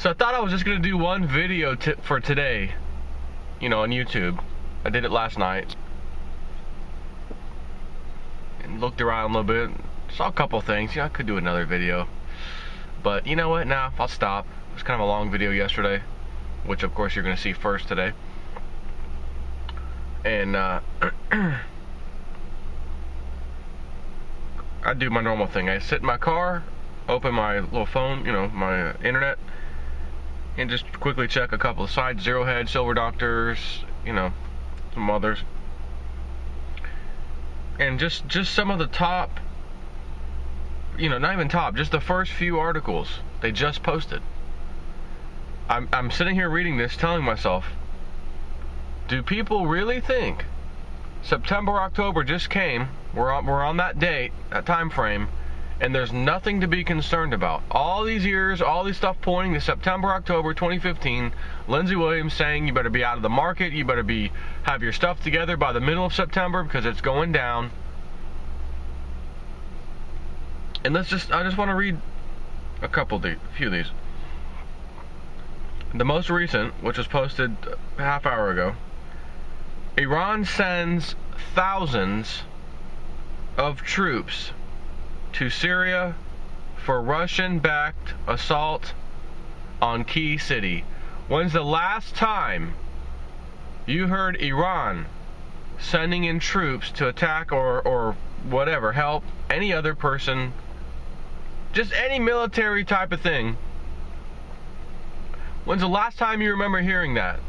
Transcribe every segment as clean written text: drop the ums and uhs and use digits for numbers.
So I thought I was just going to do one video for today, you know, on YouTube. I did it last night. And looked around a little bit. Saw a couple things. I could do another video. But you know what? Nah, I'll stop. It was kind of a long video yesterday, which of course you're going to see first today. And I do my normal thing. I sit in my car, open my little phone, you know, my internet, and just quickly check a couple of sites, Zero Hedge, Silver Doctors, you know, some others. And just some of the top, you know, not even top, just the first few articles they just posted. I'm sitting here reading this, telling myself, do people really think September, October just came, we're on that date, that time frame, and there's nothing to be concerned about? All these years, all this stuff pointing to September, October 2015, Lindsey Williams saying you better be out of the market, you better have your stuff together by the middle of September because it's going down. And I just want to read a few of these. The most recent, which was posted a half hour ago, Iran sends thousands of troops to Syria for Russian-backed assault on key city. When's the last time you heard Iran sending in troops to attack or whatever, help any other person, just any military type of thing? When's the last time you remember hearing that?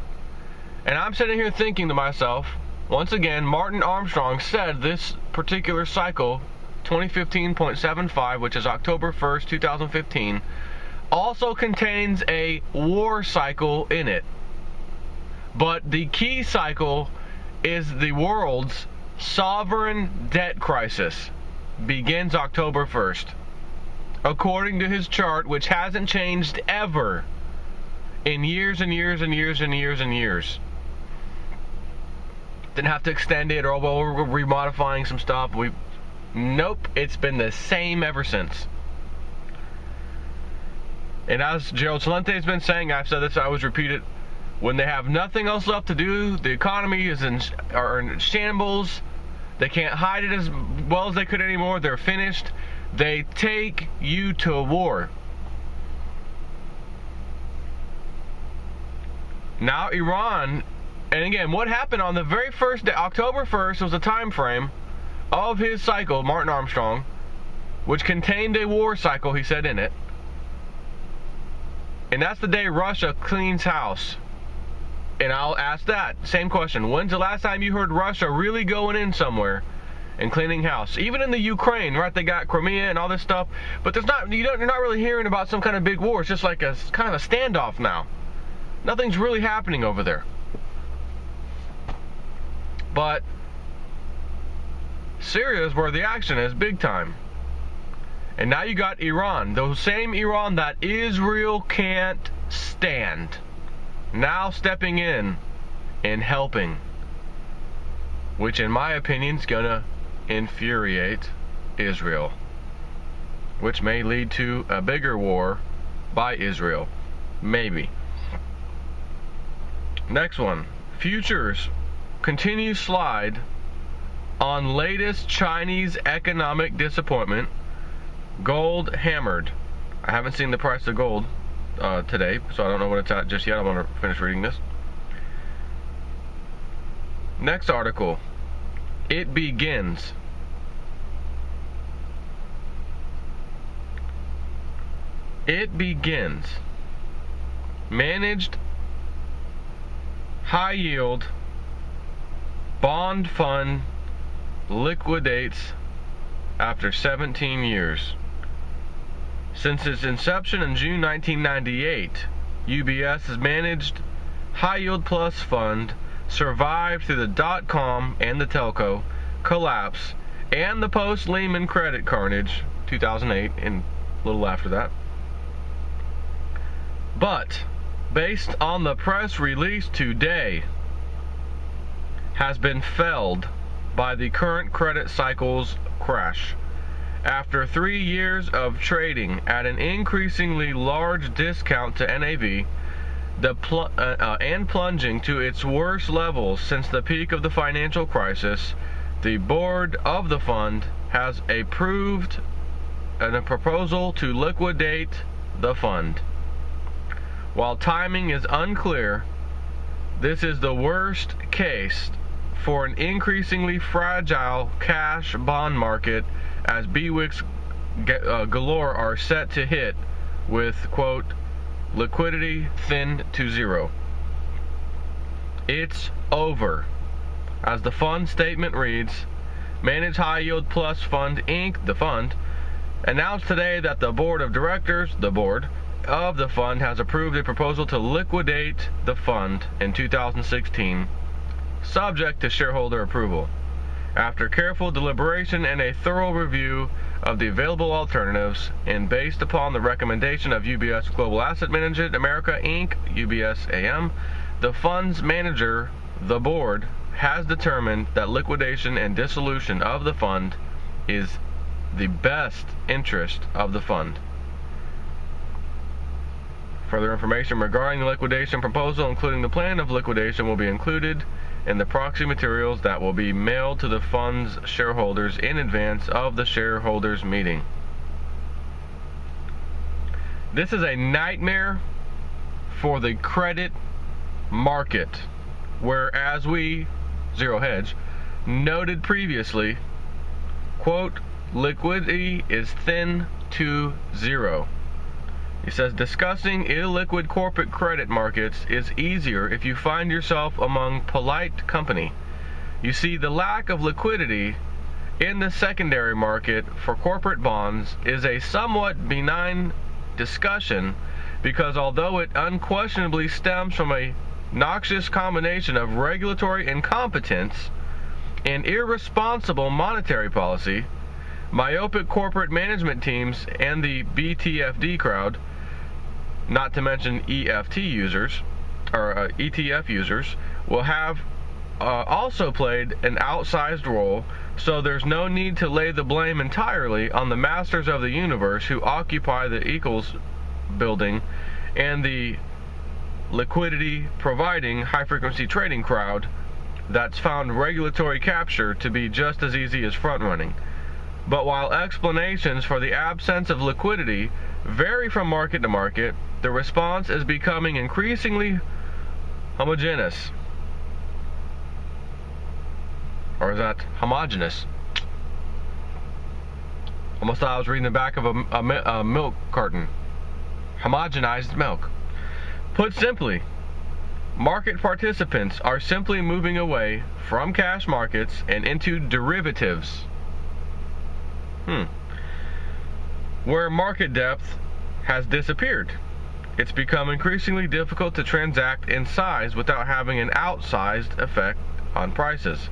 And I'm sitting here thinking to myself, once again, Martin Armstrong said this particular cycle, 2015.75, which is October 1st, 2015, also contains a war cycle in it. But the key cycle is the world's sovereign debt crisis. Begins October 1st. According to his chart, which hasn't changed ever in years and years and years and years and years. Didn't have to extend it, or well, we're remodifying some stuff. Nope, it's been the same ever since. And as Gerald Celente has been saying, I've said this, I always repeat it, when they have nothing else left to do, the economy is in shambles, they can't hide it as well as they could anymore, they're finished, they take you to war. Now Iran, and again, what happened on the very first day, October 1st, was the time frame of his cycle, Martin Armstrong, which contained a war cycle, he said in it. And that's the day Russia cleans house. And I'll ask that same question. When's the last time you heard Russia really going in somewhere and cleaning house? Even in the Ukraine, right? They got Crimea and all this stuff, but you're not really hearing about some kind of big war. It's just like a kind of a standoff now. Nothing's really happening over there. But Syria is where the action is, big time. And now you got Iran, the same Iran that Israel can't stand, now stepping in and helping, which in my opinion is gonna infuriate Israel, which may lead to a bigger war by Israel, maybe. Next one, futures continue slide on latest Chinese economic disappointment. Gold hammered. I haven't seen the price of gold today, so I don't know what it's at just yet. I want to finish reading this. Next article. It begins. It begins. Managed high yield bond fund liquidates after 17 years. Since its inception in June 1998, UBS's managed high yield plus fund survived through the dot-com and the telco collapse and the post-Lehman credit carnage, 2008, and a little after that. But, based on the press release today, has been felled by the current credit cycle's crash, After 3 years of trading at an increasingly large discount to NAV, and plunging to its worst levels since the peak of the financial crisis, the board of the fund has approved a proposal to liquidate the fund. While timing is unclear, this is the worst case for an increasingly fragile cash bond market, as BWICs galore are set to hit with, quote, liquidity thin to zero. It's over. As the fund statement reads, Managed High Yield Plus Fund Inc., the fund, announced today that the board of directors, the board of the fund, has approved a proposal to liquidate the fund in 2016, subject to shareholder approval. After careful deliberation and a thorough review of the available alternatives, and based upon the recommendation of UBS Global Asset Management America Inc., UBS AM, the fund's manager, the board, has determined that liquidation and dissolution of the fund is the best interest of the fund. Further information regarding the liquidation proposal, including the plan of liquidation, will be included in the proxy materials that will be mailed to the fund's shareholders in advance of the shareholders meeting. This is a nightmare for the credit market, where, as we, Zero Hedge, noted previously, quote, liquidity is thin to zero. He says, discussing illiquid corporate credit markets is easier if you find yourself among polite company. You see, the lack of liquidity in the secondary market for corporate bonds is a somewhat benign discussion, because although it unquestionably stems from a noxious combination of regulatory incompetence and irresponsible monetary policy, myopic corporate management teams, and the BTFD crowd, not to mention EFT users, or ETF users, will have also played an outsized role, so there's no need to lay the blame entirely on the masters of the universe who occupy the Equals building and the liquidity providing high-frequency trading crowd that's found regulatory capture to be just as easy as front-running. But while explanations for the absence of liquidity vary from market to market, the response is becoming increasingly homogeneous. Or is that homogeneous? Almost thought I was reading the back of a milk carton. Homogenized milk. Put simply, market participants are simply moving away from cash markets and into derivatives. Where market depth has disappeared. It's become increasingly difficult to transact in size without having an outsized effect on prices.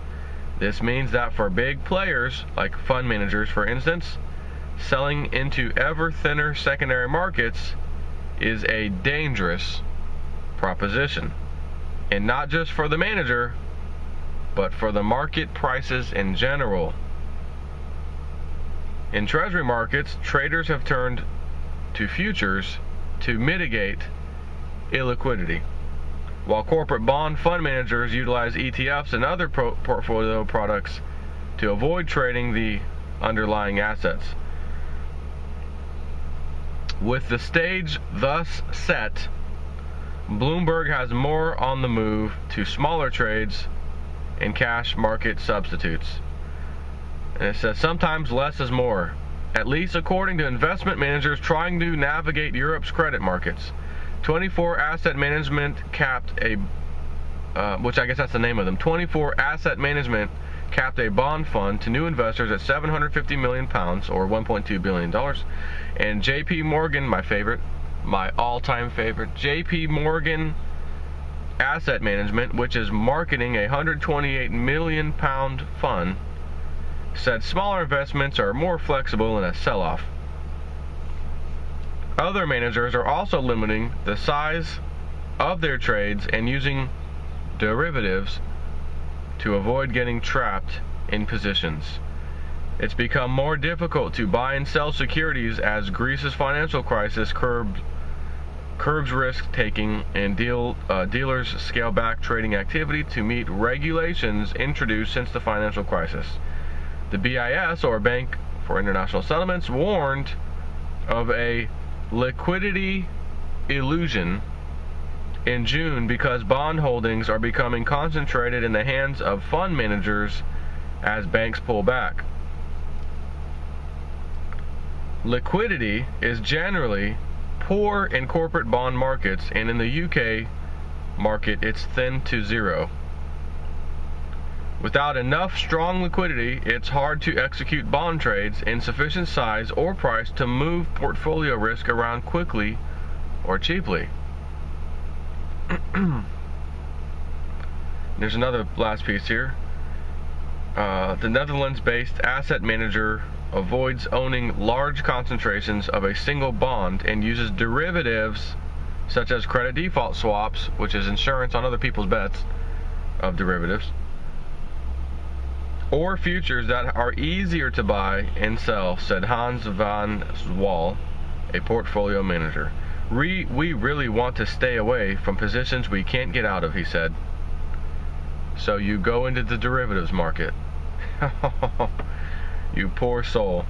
This means that for big players, like fund managers for instance, selling into ever thinner secondary markets is a dangerous proposition. And not just for the manager, but for the market prices in general. In treasury markets, traders have turned to futures to mitigate illiquidity, while corporate bond fund managers utilize ETFs and other portfolio products to avoid trading the underlying assets. With the stage thus set, Bloomberg has more on the move to smaller trades and cash market substitutes. And it says sometimes less is more, at least according to investment managers trying to navigate Europe's credit markets. 24 Asset Management capped a, which I guess that's the name of them, 24 Asset Management capped a bond fund to new investors at £750 million, or $1.2 billion. And JP Morgan, my all-time favorite, JP Morgan Asset Management, which is marketing a £128 million fund, said smaller investments are more flexible in a sell-off. Other managers are also limiting the size of their trades and using derivatives to avoid getting trapped in positions. It's become more difficult to buy and sell securities as Greece's financial crisis curbs risk-taking and dealers scale back trading activity to meet regulations introduced since the financial crisis. The BIS, or Bank for International Settlements, warned of a liquidity illusion in June because bond holdings are becoming concentrated in the hands of fund managers as banks pull back. Liquidity is generally poor in corporate bond markets, and in the UK market it's thin to zero. Without enough strong liquidity, it's hard to execute bond trades in sufficient size or price to move portfolio risk around quickly or cheaply. There's another last piece here. The Netherlands-based asset manager avoids owning large concentrations of a single bond and uses derivatives such as credit default swaps, which is insurance on other people's bets of derivatives, or futures that are easier to buy and sell, said Hans van Zwal, a portfolio manager. We really want to stay away from positions we can't get out of, he said. So you go into the derivatives market. You poor soul.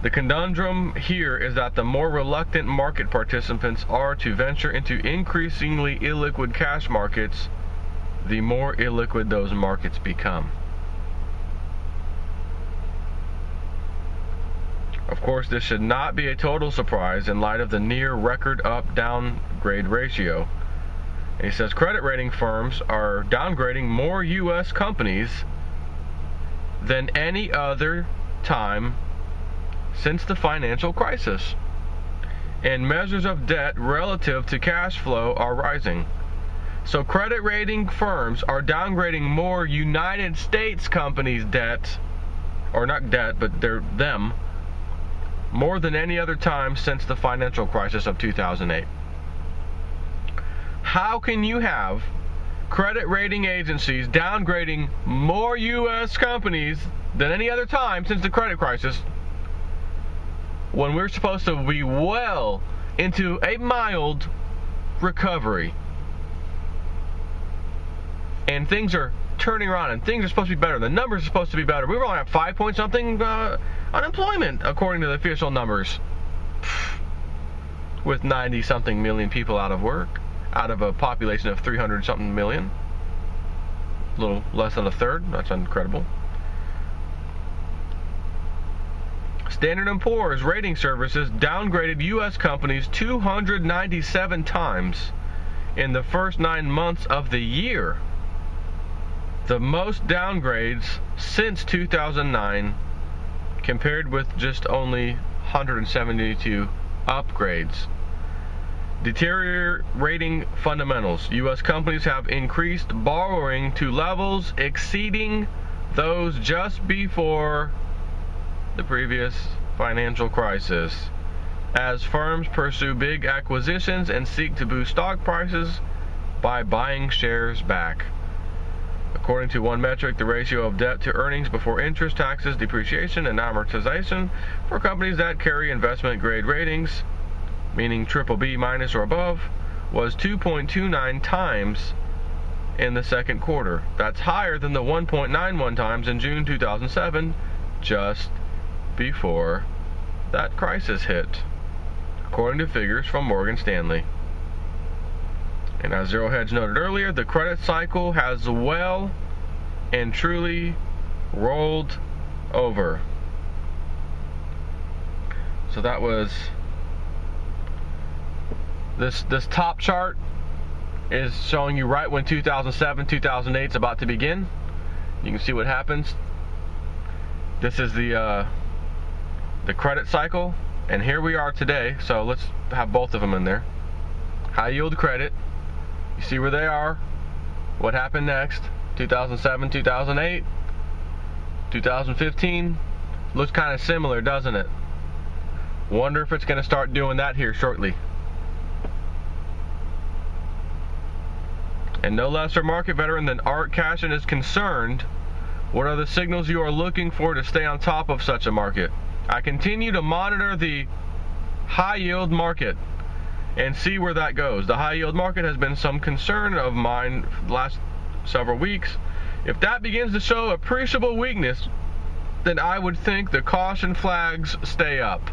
The conundrum here is that the more reluctant market participants are to venture into increasingly illiquid cash markets, the more illiquid those markets become. Of course, this should not be a total surprise in light of the near record up-downgrade ratio. And he says credit rating firms are downgrading more U.S. companies than any other time since the financial crisis. And measures of debt relative to cash flow are rising. So credit rating firms are downgrading more United States companies' debt, or not debt, but them, more than any other time since the financial crisis of 2008. How can you have credit rating agencies downgrading more U.S. companies than any other time since the credit crisis when we're supposed to be well into a mild recovery? And things are turning around and things are supposed to be better. The numbers are supposed to be better. We were only at 5 point something unemployment according to the official numbers, with 90 something million people out of work, out of a population of 300 something million. A little less than a third. That's incredible. Standard & Poor's rating services downgraded U.S. companies 297 times in the first 9 months of the year, the most downgrades since 2009, compared with just only 172 upgrades. Deteriorating fundamentals. U.S. companies have increased borrowing to levels exceeding those just before the previous financial crisis, as firms pursue big acquisitions and seek to boost stock prices by buying shares back. According to one metric, the ratio of debt to earnings before interest, taxes, depreciation, and amortization for companies that carry investment-grade ratings, meaning BBB minus or above, was 2.29 times in the second quarter. That's higher than the 1.91 times in June 2007, just before that crisis hit, according to figures from Morgan Stanley. And as Zero Hedge noted earlier, the credit cycle has well and truly rolled over. So that was this top chart is showing you right when 2007, 2008 is about to begin. You can see what happens. This is the credit cycle, and here we are today. So let's have both of them in there. High yield credit. You see where they are. What happened next? 2007, 2008, 2015. Looks kind of similar, doesn't it? Wonder if it's going to start doing that here shortly. And no less a market veteran than Art Cashin is concerned What are the signals you are looking for to stay on top of such a market? I continue to monitor the high yield market and see where that goes. The high yield market has been some concern of mine the last several weeks. If that begins to show appreciable weakness, then I would think the caution flags stay up.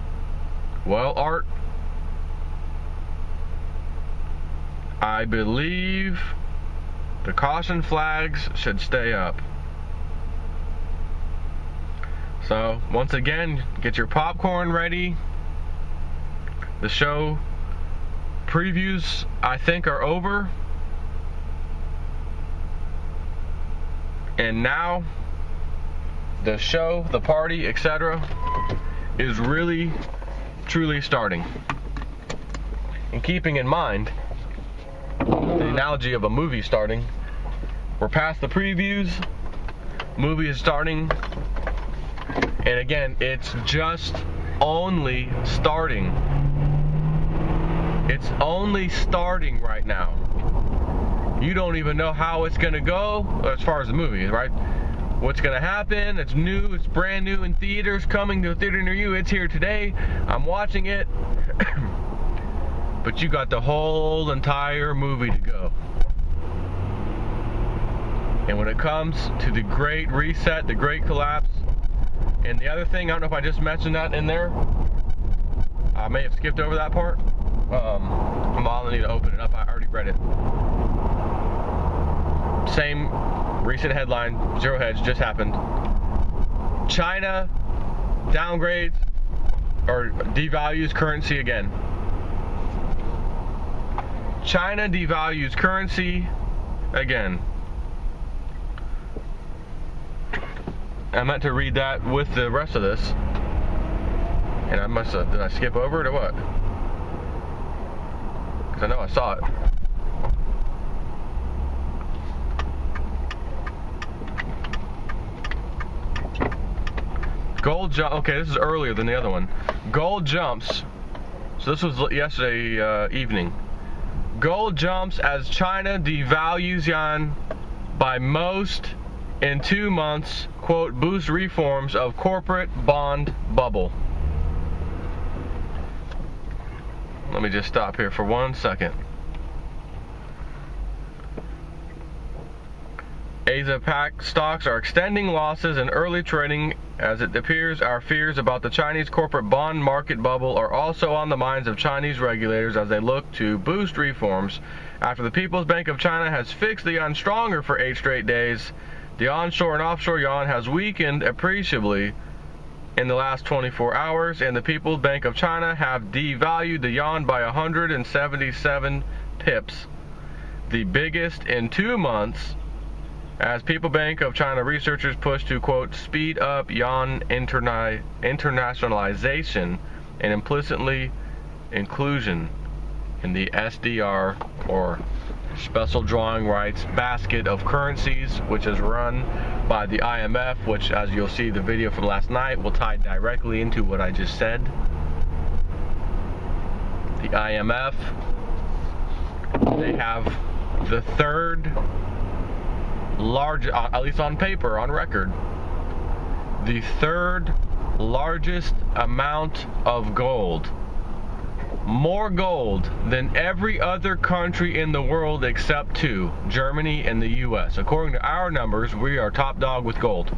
Well, Art, I believe the caution flags should stay up. So, once again, get your popcorn ready. The show previews, I think, are over. And now, the show, the party, etc., is really, truly starting. And keeping in mind the analogy of a movie starting, we're past the previews, movie is starting, and again, it's just only starting. It's only starting right now. You don't even know how it's going to go as far as the movie, right? What's going to happen? It's new, it's brand new in theaters, coming to a theater near you. It's here today. I'm watching it. But you got the whole entire movie to go. And when it comes to the great reset, the great collapse, and the other thing, I don't know if I just mentioned that in there. I may have skipped over that part. I need to open it up. I already read it. Same recent headline, Zero Hedge, just happened. China downgrades or devalues currency again. China devalues currency again. I meant to read that with the rest of this, and I must have, did I skip over it or what? Because I know I saw it. Gold jump. Okay, this is earlier than the other one. Gold jumps. So this was yesterday evening. Gold jumps as China devalues yuan by most in 2 months, quote, boost reforms of corporate bond bubble. Let me just stop here for 1 second. Asia Pac stocks are extending losses in early trading as it appears our fears about the Chinese corporate bond market bubble are also on the minds of Chinese regulators as they look to boost reforms. After the People's Bank of China has fixed the yuan stronger for 8 straight days, the onshore and offshore yuan has weakened appreciably in the last 24 hours, and the People's Bank of China have devalued the yuan by 177 pips, the biggest in 2 months, as People Bank of China researchers push to, quote, speed up yuan internationalization and implicitly inclusion in the SDR, or Special Drawing Rights basket of currencies, which is run by the IMF, which, as you'll see the video from last night, will tie directly into what I just said. The IMF, they have the third largest, at least on paper, on record, the third largest amount of gold. More gold than every other country in the world except 2, Germany and the US. According to our numbers, we are top dog with gold.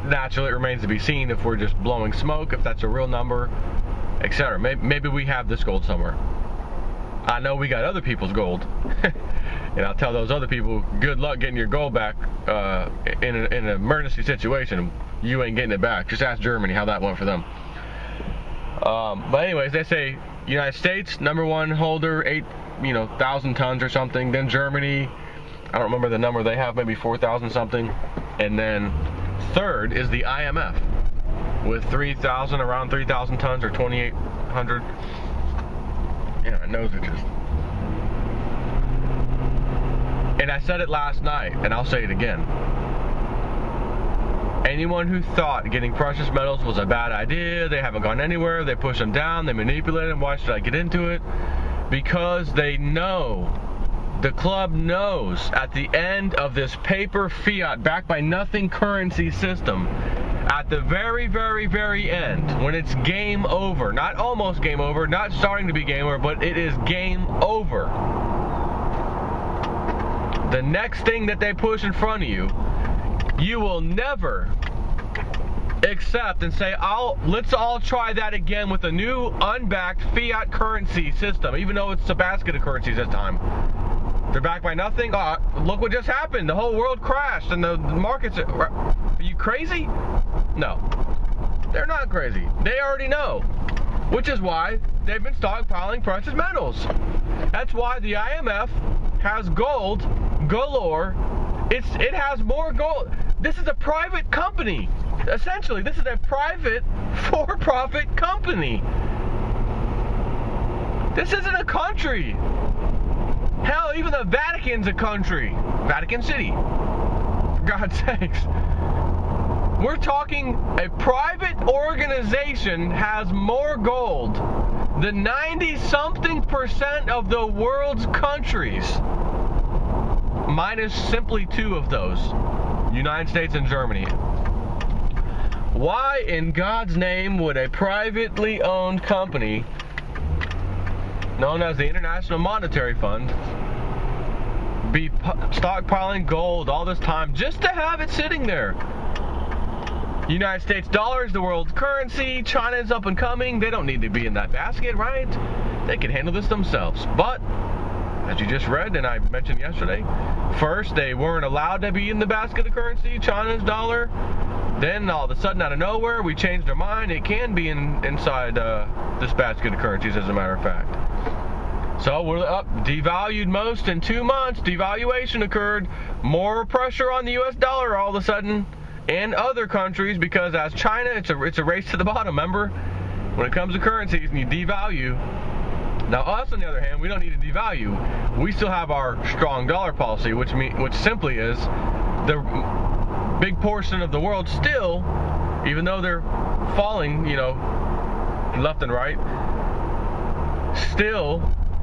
Naturally, it remains to be seen if we're just blowing smoke, if that's a real number, etc. Maybe we have this gold somewhere. I know we got other people's gold. And I'll tell those other people, good luck getting your gold back in an emergency situation. You ain't getting it back. Just ask Germany how that went for them. But anyways, they say United States, #1 holder, 8,000 tons or something. Then Germany, I don't remember the number they have, maybe 4,000 something. And then third is the IMF with 3,000, around 3,000 tons or 2,800. Yeah, my nose itches. And I said it last night, and I'll say it again. Anyone who thought getting precious metals was a bad idea, they haven't gone anywhere, they push them down, they manipulate them, why should I get into it? Because they know The club knows at the end of this paper fiat backed by nothing currency system, at the very, very, very end, when it's game over, not almost game over, not starting to be game over, but it is game over, the next thing that they push in front of you, you will never accept and say, let's all try that again with a new unbacked fiat currency system, even though it's a basket of currencies this time. They're backed by nothing. Oh, look what just happened. The whole world crashed and the markets are you crazy? No. They're not crazy. They already know. Which is why they've been stockpiling precious metals. That's why the IMF has gold galore. It has more gold. This is a private company. Essentially, this is a private for-profit company. This isn't a country. Hell, even the Vatican's a country. Vatican City. For God's sakes. We're talking a private organization has more gold than 90-something% of the world's countries. Minus simply 2 of those. United States and Germany. Why in God's name would a privately owned company known as the International Monetary Fund be stockpiling gold all this time just to have it sitting there? United States dollar is the world's currency. China is up and coming. They don't need to be in that basket, right? They can handle this themselves. But as you just read, and I mentioned yesterday, first they weren't allowed to be in the basket of currency, China's dollar. Then all of a sudden, out of nowhere, we changed our mind. It can be inside this basket of currencies, as a matter of fact. So we're up, devalued most in 2 months. Devaluation occurred. More pressure on the U.S. dollar all of a sudden, and other countries, because as China, it's a race to the bottom. Remember, when it comes to currencies, and you devalue. Now us, on the other hand, we don't need to devalue. We still have our strong dollar policy, which simply is the big portion of the world still, even though they're falling, left and right, still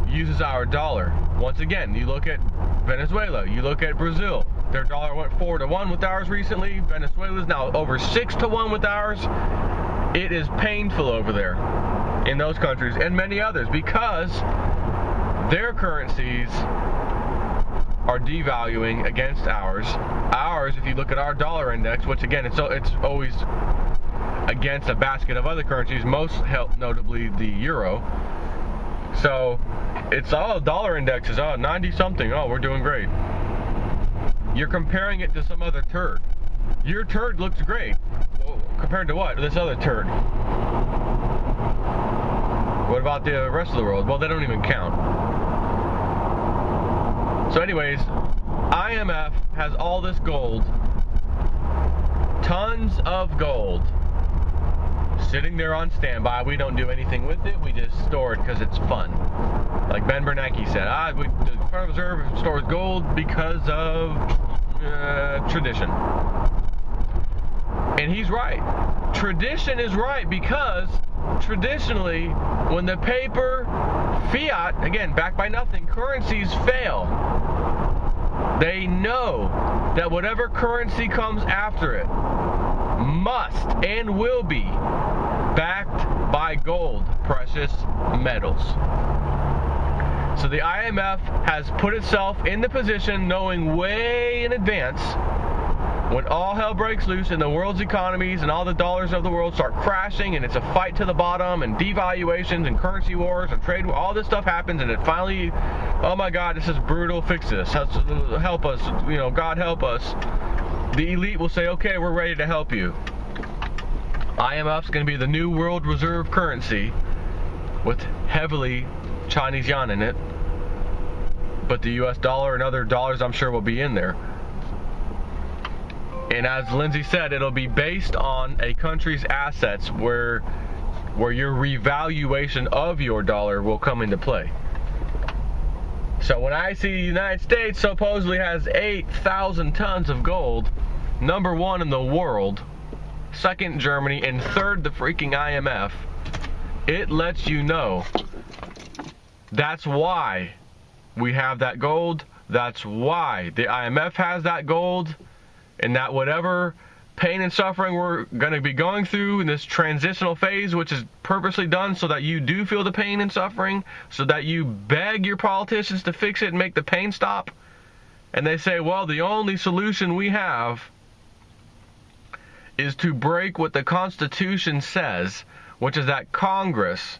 uses our dollar. Once again, you look at Venezuela, you look at Brazil. Their dollar went 4-1 with ours recently. Venezuela's now over 6-1 with ours. It is painful over there in those countries and many others because their currencies are devaluing against ours. Ours, if you look at our dollar index, which again, it's always against a basket of other currencies, most notably the euro. So it's all dollar indexes, 90-something, we're doing great. You're comparing it to some other turd. Your turd looks great. Well, compared to what? This other turd. What about the rest of the world? Well, they don't even count. So anyways, IMF has all this gold, tons of gold, sitting there on standby. We don't do anything with it. We just store it because it's fun. Like Ben Bernanke said, the Federal Reserve stores gold because of tradition. And he's right. Tradition is right because traditionally, when the paper fiat, again, backed by nothing, currencies fail, they know that whatever currency comes after it must and will be backed by gold, precious metals. So the IMF has put itself in the position, knowing way in advance, when all hell breaks loose and the world's economies and all the dollars of the world start crashing and it's a fight to the bottom and devaluations and currency wars and trade, all this stuff happens and it finally, oh my God, this is brutal, fix this, help us, God help us. The elite will say, okay, we're ready to help you. IMF's going to be the new world reserve currency with heavily Chinese yuan in it, but the US dollar and other dollars I'm sure will be in there. And as Lindsay said, it'll be based on a country's assets where your revaluation of your dollar will come into play. So when I see the United States supposedly has 8,000 tons of gold, number 1 in the world, second Germany, and third the freaking IMF, it lets you know that's why we have that gold. That's why the IMF has that gold, and that whatever pain and suffering we're going to be going through in this transitional phase, which is purposely done so that you do feel the pain and suffering, so that you beg your politicians to fix it and make the pain stop. And they say, well, the only solution we have is to break what the Constitution says, which is that Congress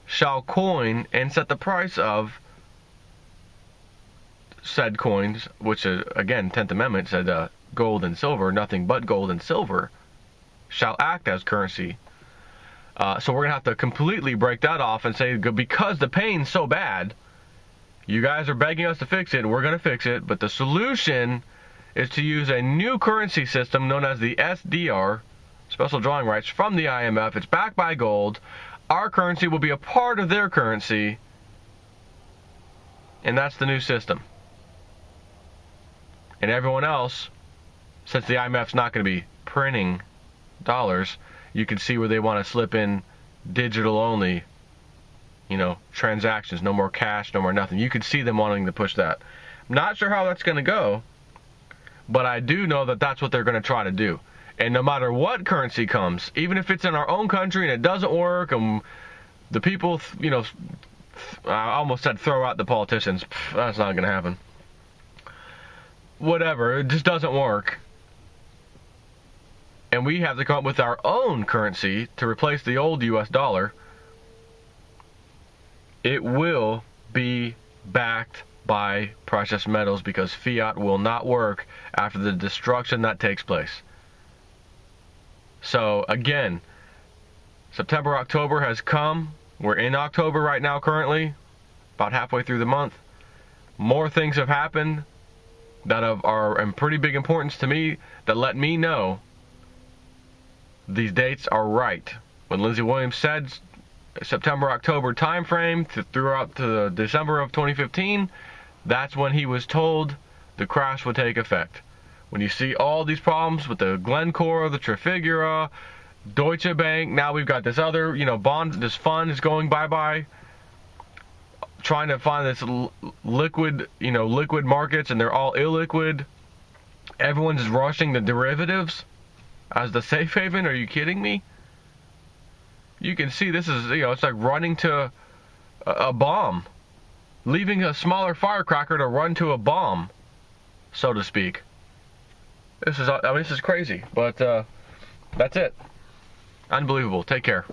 shall coin and set the price of said coins, which again, 10th Amendment said gold and silver, nothing but gold and silver, shall act as currency. So we're going to have to completely break that off and say, because the pain's so bad, you guys are begging us to fix it, and we're going to fix it, but the solution is to use a new currency system known as the SDR, special drawing rights, from the IMF. It's backed by gold. Our currency will be a part of their currency, and that's the new system. And everyone else, since the IMF's not going to be printing dollars, you can see where they want to slip in digital only, transactions, no more cash, no more nothing. You could see them wanting to push that. I'm not sure how that's going to go, but I do know that that's what they're going to try to do. And no matter what currency comes, even if it's in our own country and it doesn't work, and the people, I almost said throw out the politicians. That's not going to happen. Whatever, it just doesn't work. And we have to come up with our own currency to replace the old US dollar. It will be backed by precious metals, because fiat will not work after the destruction that takes place. So again, September, October has come. We're in October right now currently, about halfway through the month. More things have happened that are in pretty big importance to me, that let me know these dates are right. When Lindsey Williams said September, October time frame throughout to December of 2015, that's when he was told the crash would take effect. When you see all these problems with the Glencore, the Trafigura, Deutsche Bank, now we've got this other, bond, this fund is going bye-bye, trying to find this liquid, liquid markets, and they're all illiquid. Everyone's rushing the derivatives as the safe haven. Are you kidding me? You can see this is, it's like running to a bomb, leaving a smaller firecracker to run to a bomb, so to speak. This is crazy, but that's it. Unbelievable. Take care.